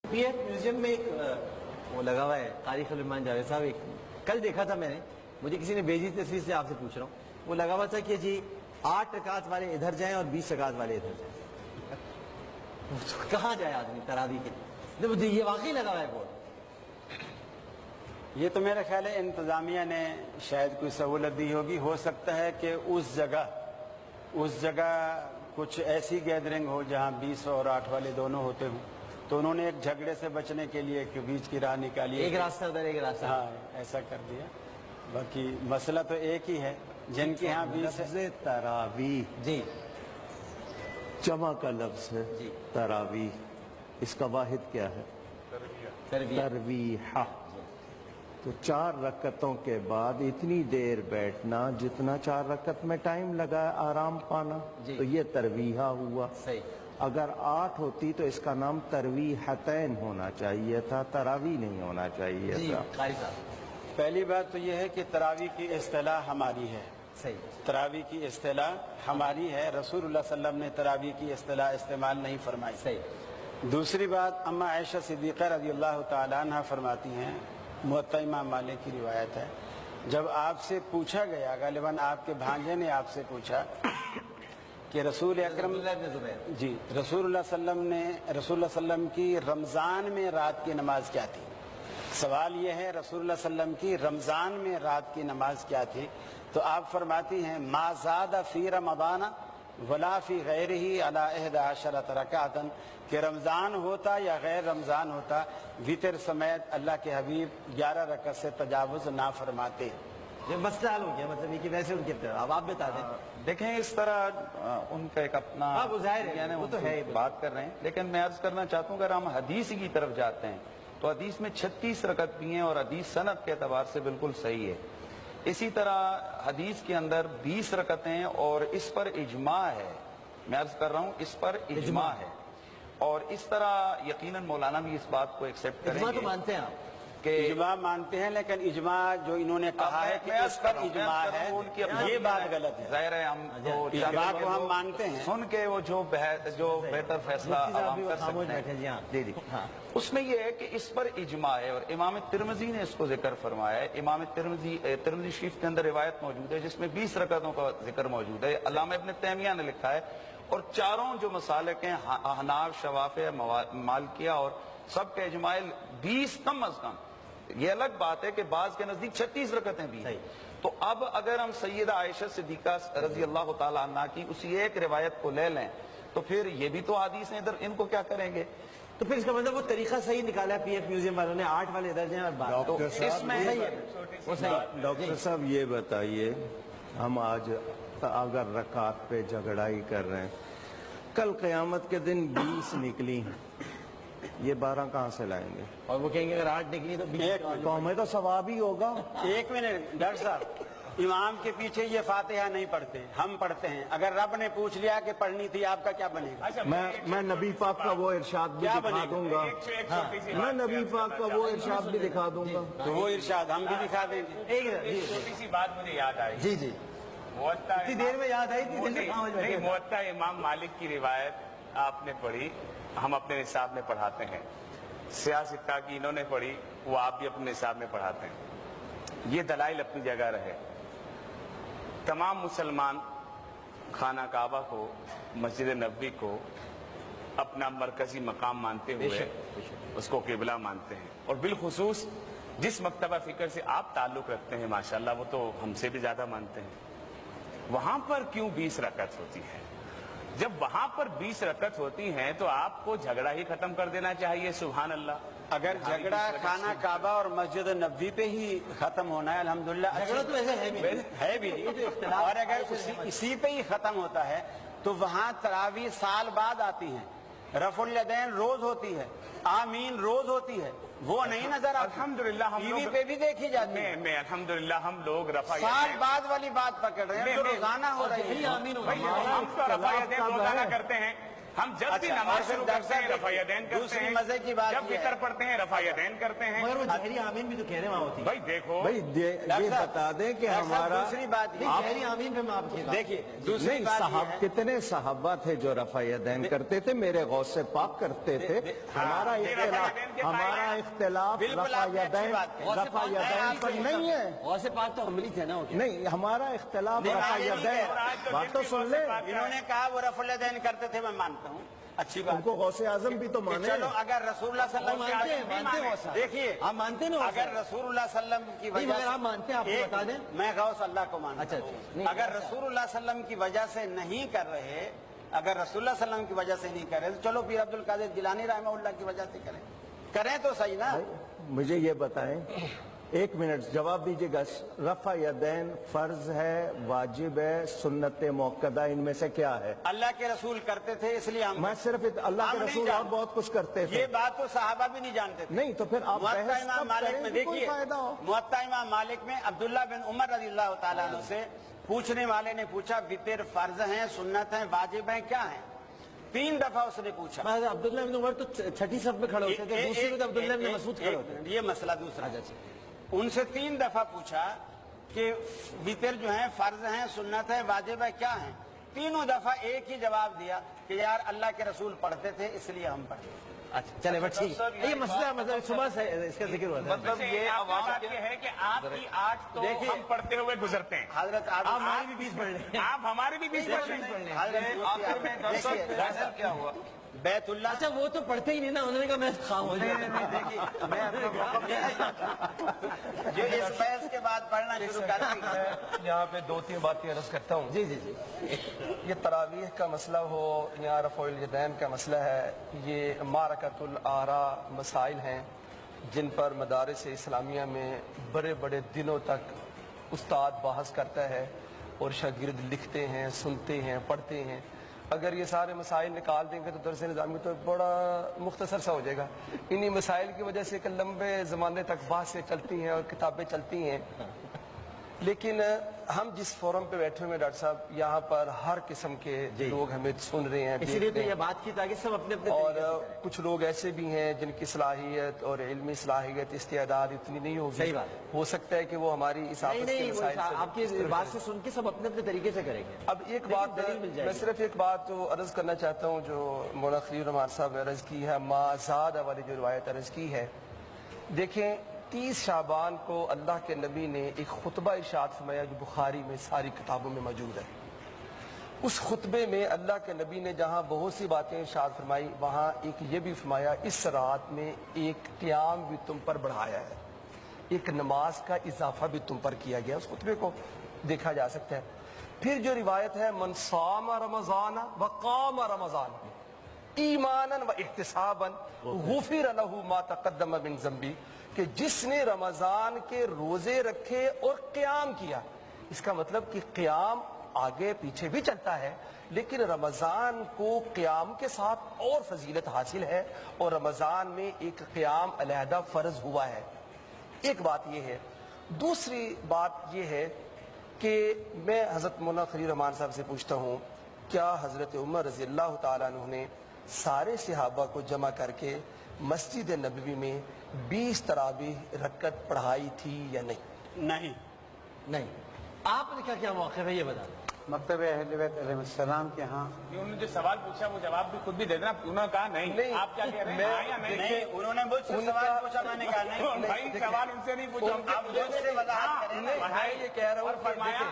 P F museum میں ایک وہ لگا ہوا ہے قاری سلیمان جاوید صاحب، ایک کل دیکھا تھا میں نے، مجھے کسی نے بھیجی تصویر سے آپ سے پوچھ رہا ہوں، وہ لگا ہوا تھا کہ جی 8 رکعت والے ادھر جائیں اور 20 رکعت والے ادھر جائیں. کہاں جائے آدمی تراویح کے لیے؟ یہ واقعی لگا ہوا ہے بورڈ. یہ تو میرا خیال ہے انتظامیہ نے شاید کوئی سہولت دی ہوگی. ہو سکتا ہے کہ اس جگہ کچھ ایسی گیدرنگ ہو جہاں 20 اور 8 والے دونوں ہوتے ہوں، تو انہوں نے ایک جھگڑے سے بچنے کے لیے کہ بیچ کی راہ نکالی، ایک راستہ ادھر ایک راستہ. ہاں ایسا کر دیا. باقی مسئلہ تو ایک ہی ہے. جن کے ہاں 20 تراویح جی جمع کا لفظ ہے جی. تراویح، اس کا واحد کیا ہے؟ ترویحہ. تو 4 رکعتوں کے بعد اتنی دیر بیٹھنا جتنا 4 رکعت میں ٹائم لگا ہے آرام پانا، تو یہ ترویحہ ہوا. صحیح. اگر 8 ہوتی تو اس کا نام ترویحتین ہونا چاہیے تھا، تراویح نہیں ہونا چاہیے جی تھا. قاری صاحب. پہلی بات تو یہ ہے کہ تراویح کی اصطلاح ہماری ہے. صحیح. تراویح کی اصطلاح ہماری ہے. رسول اللہ صلی اللہ علیہ وسلم نے تراویح کی اصطلاح استعمال نہیں فرمائی. صحیح. دوسری بات، اما عائشہ صدیقہ رضی اللہ تعالیٰ عنہ فرماتی ہیں، موطا امام مالک کی روایت ہے، جب آپ سے پوچھا گیا، غالباً آپ کے بھانجے نے آپ سے پوچھا کہ رسول اکرم جی رسول اللہ صلی اللہ علیہ وسلم کی رمضان میں رات کی نماز کیا تھی. سوال یہ ہے رسول اللہ صلی اللہ علیہ وسلم کی رمضان میں رات کی نماز کیا تھی؟ تو آپ فرماتی ہیں ما زاد فی رمضان ولا فی غیرہ علی 11 رکعۃ، کہ رمضان ہوتا یا غیر رمضان ہوتا وتر سمیت اللہ کے حبیب 11 رکعت سے تجاوز نہ فرماتے. یہ مسئلہ حل ہو گیا، مطلب یہ کہ ویسے ان کے اب آپ بتا دیں. دیکھیں اس طرح ان کا ایک اپنا وہ ظاہر ہے، وہ تو ہے بات کر رہے ہیں، لیکن میں عرض کرنا چاہتا ہوں اگر ہم حدیث کی طرف جاتے ہیں تو حدیث میں 36 رکعت بھی ہیں اور حدیث سند کے اعتبار سے بالکل صحیح ہے. اسی طرح حدیث کے اندر 20 رکعتیں اور اس پر اجماع ہے. میں عرض کر رہا ہوں اس پر اجماع ہے، اور اس طرح یقیناً مولانا بھی اس بات کو ایکسپٹ کریں اجماع گے تو مانتے ہیں آپ کہ اجماع مانتے ہیں، لیکن اجماع جو انہوں نے کہا ہے کہ اس پر اجماع ہے، یہ بات غلط ہے. ظاہر ہے ہم اجماع کو ہم مانتے ہیں، سن کے وہ جو بہتر فیصلہ عوام کر سکتے ہیں. جی جی اس میں یہ ہے کہ اس پر اجماع ہے، اور امام ترمذی نے اس کو ذکر فرمایا ہے. امام ترمذی شریف کے اندر روایت موجود ہے جس میں 20 رکعتوں کا ذکر موجود ہے. علامہ ابن تیمیہ نے لکھا ہے، اور چاروں جو مسالک ہیں احناف، شوافع، مالکیہ اور سب کے اجماع 20 کم از کم. یہ الگ بات ہے کہ بعض کے نزدیک 36 رکعتیں بھی ہیں. تو اب اگر ہم سیدہ عائشہ صدیقہ رضی اللہ تعالیٰ عنہ کی اسی ایک روایت کو لے لیں تو پھر یہ بھی تو حدیث ہیں، ادھر ان کو کیا کریں گے؟ تو پھر اس کا مطلب وہ طریقہ صحیح نکالا ہے پی ایف میوزیم والوں نے، 8 والے ادھر جائیں اور ڈاکٹر صاحب یہ بتائیے، ہم آج اگر رکعت پہ جھگڑائی کر رہے ہیں، کل قیامت کے دن 20 نکلی ہیں، یہ 12 کہاں سے لائیں گے؟ اور وہ کہیں گے اگر 8 نکلی تو 20 قومیں تو ثواب ہی ہوگا. ایک منٹ ڈاکٹر صاحب، امام کے پیچھے یہ فاتحہ نہیں پڑھتے، ہم پڑھتے ہیں. اگر رب نے پوچھ لیا کہ پڑھنی تھی، آپ کا کیا بنے گا؟ میں نبی پاک کا وہ ارشاد بھی دکھا دوں گا. میں نبی پاک کا وہ ارشاد بھی دکھا دوں گا. تو وہ ارشاد ہم بھی دکھا دیں گے. ایک چھوٹی سی بات مجھے یاد آئی. جی جی اتنی دیر میں یاد آئی. موطا امام مالک کی روایت آپ نے پڑھی، ہم اپنے نصاب میں پڑھاتے ہیں. سیاستہ کی انہوں نے پڑھی، وہ آپ بھی اپنے نصاب میں پڑھاتے ہیں. یہ دلائل اپنی جگہ رہے. تمام مسلمان خانہ کعبہ کو، مسجد نبوی کو اپنا مرکزی مقام مانتے ہوئے اس کو قبلہ مانتے ہیں، اور بالخصوص جس مکتبہ فکر سے آپ تعلق رکھتے ہیں ماشاءاللہ وہ تو ہم سے بھی زیادہ مانتے ہیں. وہاں پر کیوں 20 رکعت ہوتی ہے؟ جب وہاں پر 20 رکعت ہوتی ہیں تو آپ کو جھگڑا ہی ختم کر دینا چاہیے. سبحان اللہ. اگر جھگڑا خانہ کعبہ اور مسجد نبوی پہ ہی ختم ہونا ہے، الحمدللہ جھگڑا تو ایسے ہے بھی، اور اگر اسی پہ ہی ختم ہوتا ہے تو وہاں تراویح سال بعد آتی ہیں، رفع الیدین روز ہوتی ہے، آمین روز ہوتی ہے، وہ نہیں نظر آتی. الحمدللہ ہم ٹی وی پہ بھی دیکھی جاتی ہے. میں الحمدللہ ہم لوگ رفع سال بعد والی بات پکڑ رہے ہیں جو روزانہ ہو رہی ہے. ہم تو رفع یدین روزانہ کرتے ہیں. हम जब भी अच्छा, नमाज और फिर शुरू करते हैं दरअसल रफ़ा यदैन करते दूसरी हैं, मजे की बात जब ये है। वितर पढ़ते हैं रफ़ा यदैन करते हैं। मगर वो जहरी आमीन भी तो कहने वहां होती है। भाई देखो, भाई ये बता दें कि हमारा दूसरी बात ये नहीं, जहरी आमीन पे माफ कीजिएगा। देखिए दूसरी नहीं, बात ये साहब है, कितने सहाबा थे जो रफ़ा यदैन करते थे, मेरे गौस से पाक करते थे। हमारा ये रफ़ा इख्तिलाफ यदैन के हमारा कायदे हैं। इख्तिलाफ बिल्कुल रफ़ा आपने अच्छी यदैन बात कही। पर नहीं है। और से बात तो हमली थे ना। नहीं, हमारा इख्तिलाफ नहीं, रफ़ा ये नहीं कह यदैन, रहा। बात तो सुन ले। इन्होंने कहा वो रफ़ुल यदैन करते थे, मैं मानता हूँ, अच्छी बात उनको गौसे आजम भी तो कि माने। चलो अगर रसूलुल्लाह सल्लल्लाहु अलैहि मानते हैं, वसल्लम मानते हैं वो साहब। देखिए आप मानते हैं ना वो अगर साहब? रसूलुल्लाह सल्लम की नहीं, वजह मगर आप मानते हैं, आपको एक- बता दें। मैं गौस अल्लाह को मानता अच्छा, हूँ। अच्छा। नहीं, अगर ऐसा। रसूलुल्लाह सल्लम की वजह से नहीं कर रहे, अगर रसूलुल्लाह सल्लम की वजह से नहीं कर रहे, तो चलो पीर अब्दुल कादिर जिलानी रहमहुल्लाह की वजह से करें तो सही ना। मुझे ये बताएं, 1 मिनट जवाब दीजिएगा। रफ़ा यदैन फर्ज है, वाजिब है, सुन्नत मुअक्कदा, इनमें से क्या है? अल्लाह के रसूल करते थे, इसलिए हम मैं सिर्फ अल्लाह के हम नहीं रसूल और जानते। बहुत कुछ करते थे। ये बात तो सहाबा भी नहीं जानते थे। नहीं तो फिर आप मुअत्ता बहस इमाम कब मालिक करें में कि कोई देखिए, फायदा हो? मुअत्ता इमाम मालिक में अब्दुल्लाह बिन उमर रज़ियल्लाहु ताला अन्हु से पूछने वाले ने पूछा, वितर फर्ज हैं, सुन्नत हैं, वाजिब हैं, क्या हैं? 3 दफा उसने पूछा। अब्दुल्लाह इब्न उमर तो छठी सब में खड़े होते थे, दूसरे में तो अब्दुल्लाह इब्न मसूद खड़े होते थे। ये मसला दूसरा। अच्छा। उनसे 3 दफा पूछा कि वितर जो है फर्ज हैं, सुन्नत है, वाजिब है, क्या है? तीनों दफा एक ही जवाब दिया कि यार अल्लाह के रसूल पढ़ते थे, इसलिए हम पढ़ते। अच्छा चले बस ठीक है। ये मसला मतलब सुबह से इसका जिक्र हुआ था। मतलब ये बात ये है कि आपकी 8 तो देखिए, हम पढ़ते हुए गुजरते हैं, हजरत आप हमारी भी 20 पढ़ लें। आप हमारे भी 20 पढ़ लें। आखिर में दरअसल क्या हुआ? बैतुल्लाह अच्छा वो तो पढ़ते ही नहीं ना, उन्होंने कहा मैं खाम हो जाए। देखिए मैं जो इस बहस के बाद पढ़ना शुरू कर देंगे। यहाँ पे 2-3 बातें अर्ज करता हूँ। जी जी जी। ये तरावीह का मसला हो या रफ़उल यदैन का मसला है, ये मारकतुल आरा मसाइल हैं जिन पर मदारिस इस्लामिया में बड़े बड़े दिनों तक उस्ताद बहस करता है और शागिर्द लिखते हैं, सुनते हैं, पढ़ते हैं। अगर ये सारे मसाइल निकाल देंगे तो दरस निज़ामी तो बड़ा मुख्तसर सा हो जाएगा। इन्हीं मसाइल की वजह से एक लंबे ज़माने तक बातें चलती हैं और किताबें चलती हैं। लेकिन हम जिस फोरम पे बैठे हुए हैं डॉक्टर साहब, यहाँ पर हर किस्म के लोग हमें सुन रहे हैं, इसीलिए देखते तो ये हैं। बात की ताकि सब अपने अपने और तरीके से कुछ लोग ऐसे भी हैं जिनकी सलाहियत और इल्मी सलाहियत इस्तेदाद इतनी नहीं होगी। सही बात है। हो सकता है कि वो हमारी इस नहीं आपस के नहीं मसाइल से आपकी इस बात से सुन के सब अपने अपने तरीके से करेंगे। अब एक लेकिन बात दलील मिल मैं जाएगी। सिर्फ एक बात जो अर्ज करना चाहता हूँ, जो मौलाना खलील रहमान साहब ने अर्ज की है, माज़ाद वाली जो रिवायत अर्ज की है। देखें 30 शाबान को अल्लाह के नबी ने एक खुतबा इरशाद फरमाया जो बुखारी में सारी किताबों में मौजूद है। उस खुतबे में अल्लाह के नबी ने जहाँ बहुत सी बातें इरशाद फरमाई, वहाँ एक ये भी फरमाया इस रात में एक क़याम भी तुम पर बढ़ाया है, एक नमाज का इजाफा भी तुम पर किया गया। उस खुतबे को देखा जा सकता है। फिर जो रिवायत है, मन सामा रमज़ान व कामा रमज़ान ईमानन व इहतिसाबन गुफिर लहू मा तक़द्दम मिन ज़ंबी, कि जिसने रमजान के रोजे रखे और क़याम किया। इसका मतलब कि क़याम आगे पीछे भी चलता है, लेकिन रमजान को क़याम के साथ और फजीलत हासिल है और रमजान में एक क़याम अलहदा फर्ज हुआ है। एक बात यह है। दूसरी बात यह है कि मैं हज़रत मौलाना खलील रहमान साहब से पूछता हूँ, क्या हज़रत उमर रज़ी अल्लाह तआला अन्हु ने सारे सहाबा को जमा करके मस्जिद नबवी में 20 तरावीह रकत पढ़ाई थी या नहीं? नहीं नहीं। आपने क्या क्या मौके है ये बता दें। मकतब अहले बैत अलैहिस्सलाम के यहाँ उन्होंने जो सवाल पूछा वो जवाब भी खुद भी दे देना। उन्होंने कहा नहीं, आप क्या कह रहे हैं? हाँ या नहीं? नहीं, उन्होंने मुझसे सवाल पूछा, मैंने कहा नहीं। भाई सवाल उनसे नहीं पूछा, आप मुझसे वजाहत करें ना। मैं ये कह रहा हूँ और फरमाया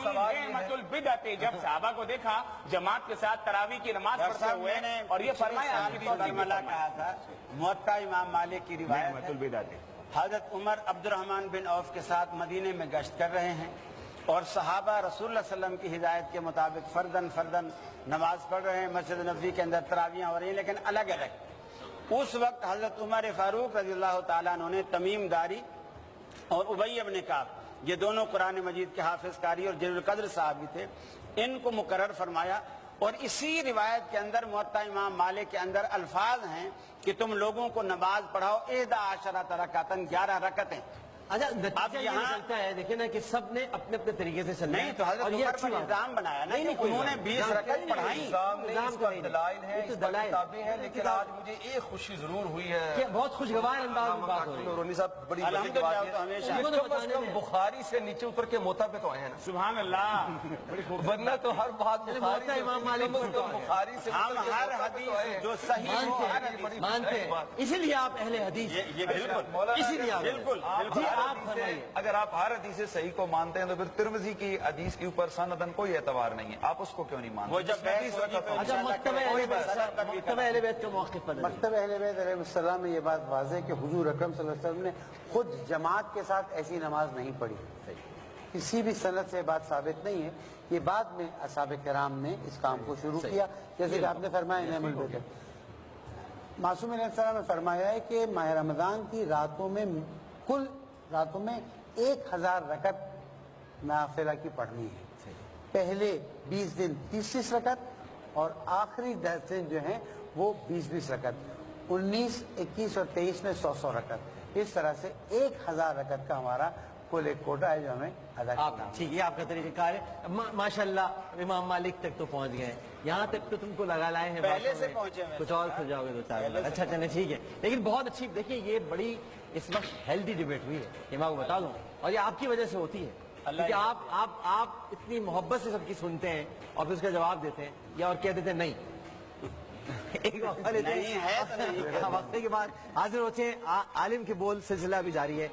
सवाल ये है- हादिल बिदअत, जब सहाबा को देखा जमात के साथ तरावी की नमाज डॉक्टर पढ़ते साहब, हुए, मैंने और ये फरमाया फरमाया कहा था, मुअत्ता इमाम मालिक की रिवायत है। हजरत उमर अब्दुर्रहमान बिन औफ के साथ मदीने में गश्त कर रहे हैं और सहाबा रसूलुल्लाह सल्लल्लाहु अलैहि वसल्लम की हिदायत के मुताबिक फर्दन फर्दन नमाज पढ़ रहे हैं। मस्जिद नबवी के अंदर तरावियाँ हो रही हैं, लेकिन अलग अलग। उस वक्त हजरत उमर फारूक रज़ियल्लाहु ताला अन्हु ने तमीम दारी और उबई इब्न काब, ये दोनों कुरान मजीद के हाफिज कारी और जलील कद्र साहब भी थे, इनको मुकर्रर फरमाया। और इसी रिवायत के अंदर मुअत्ता इमाम मालिक के अंदर अल्फाज हैं कि तुम लोगों को नमाज पढ़ाओ 11 रकातन, 11 रकतें। अच्छा नतीजा ये यहाँ- निकलता है, देखिए ना कि सब ने अपने अपने तरीके से चलना नहीं है तो हजरत और ये उमर अच्छी पर बात है। इल्जाम बनाया ना नहीं, कि नहीं, कोई उन्होंने बात 20 नहीं। रकत पढ़ाई। निज़ाम नहीं, निज़ाम इसका नहीं। दलाइल है, ये तो इस पर दलाइल। किताबें हैं, लेकिन किताब- आज मुझे एक खुशी जरूर हुई है कि बहुत खुशगवार अंदाज में बात हो रही है। रोनी साहब, बड़ी मजे की अल्हम्दुलिल्लाह, बात तो हमेशा- है। उनको तो कम बताने से कम दें। बुखारी से नीचे उतर के मोता पे तो आए हैं ना, सुभान अल्लाह। वरना तो हर बात चलिए, बुखारी मोता से इमाम होती, मालिक कम से को तो कम आए। बुखारी से हम उतर के हर मोता पे तो हदीस आए हैं। जो सही हो, मानते हर हैं, हदीस- मानते हैं, इसीलिए आप अहले हदीस हैं। ये बिल्कुल इसीलिए आप बिल्कुल जी आप फरमाइए। अगर आप हर हदीस सही को मानते हैं तो फिर तिरमिजी की हदीस के ऊपर सनदन कोई एतबार नहीं है, आप उसको क्यों नहीं मानते? वो जब जिसमें बहस 20 होगी रकत तो हो। अच्छा मकतब अहले बैत का मौक़िफ़ बदल मकतब अहले बैत अलैहिस्सलाम में ये बात वाज़ेह कि हुजूर अकरम सल्लल्लाहु अलैहि वसल्लम ने खुद जमात के साथ ऐसी नमाज नहीं पढ़ी। किसी भी सनद से बात साबित नहीं है। ये बाद में असहाब किराम ने इस काम को शुरू किया, जैसे कि आपने फरमाया इनामुल बेदर। मासूम अलैहिस्सलाम ने फरमाया है कि माह रमज़ान की रातों में कुल रातों में 1000 रकत नाफिला की पढ़नी है। पहले 20 दिन 30-30 रकत और आखिरी 10 दिन जो हैं वो 20-20 रकत, 19, 21 और 23 में 100-100 रकत। इस तरह से 1000 रकत का हमारा कुल एक कोटा है जो हमें अदा करना आप ठीक है, आपका तरीक़ाकार है। माशाल्लाह इमाम मालिक तक तो पहुंच गए हैं, यहाँ तक तो तुमको लगा लाए हैं पहले बातों से में। पहुंचे हैं। कुछ और खुल जाओगे दो चार मिनट। अच्छा चले ठीक है, लेकिन बहुत अच्छी, देखिए ये बड़ी इस वक्त हेल्दी डिबेट हुई है, ये मैं आपको बता दूं, और ये आपकी वजह से होती है क्योंकि आप इतनी मोहब्बत से सबकी सुनते हैं और फिर उसका जवाब देते हैं या और कह देते हैं नहीं। एक वक्फा लेते हैं। नहीं है तो नहीं वक्फे के बाद हाजिर होते हैं, आलिम के बोल सिलसिला भी जारी है।